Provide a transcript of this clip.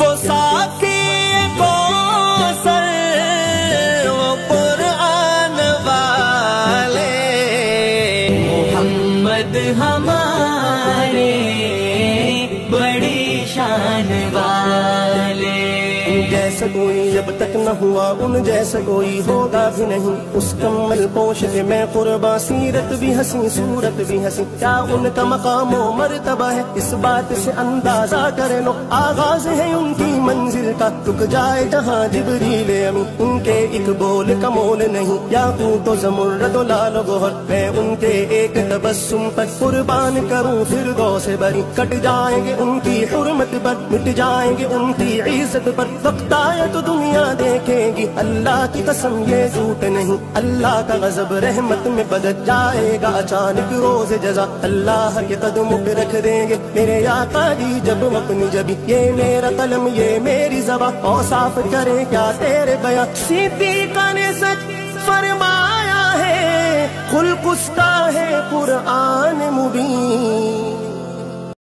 وہ ساقی کوثر وہ قرآن والے محمد ہمارے بڑی شان والے. جیسا کوئی اب تک نہ ہوا ان جیسا کوئی ہوگا بھی نہیں. اس کمل پوش کے میں قرباں سیرت بھی ہنسی صورت بھی ہنسی. کیا ان کا مقام و مرتبہ ہے اس بات سے اندازہ کر لو. آغاز ہے ان کی منزل کا رک جائے جہاں جبریل امی. ان کے ایک بول کا مول نہیں. یاقوت و زمرد و لال و گوہر میں ان کے ایک تبسم پر قربان کروں فردوس بری. کٹ جائیں گے ان کی حرمت پر مٹ جائیں گے ان کی عزت پر. وقت آئے تو دنیا دیکھے گی اللہ کی قسم یہ جھوٹ نہیں. اللہ کا غضب رحمت میں بدل جائے گا اچانک روز جزا. اللہ کے قدموں پہ رکھ دیں گے میرے آقا جی جب اپنی جبی. یہ میرا قلم یہ میری زباں اوصاف کرے کیا تیرے بیاں. صدیقہ نے سچ فرمایا ہے خلق اس کا ہے قرآن مبین.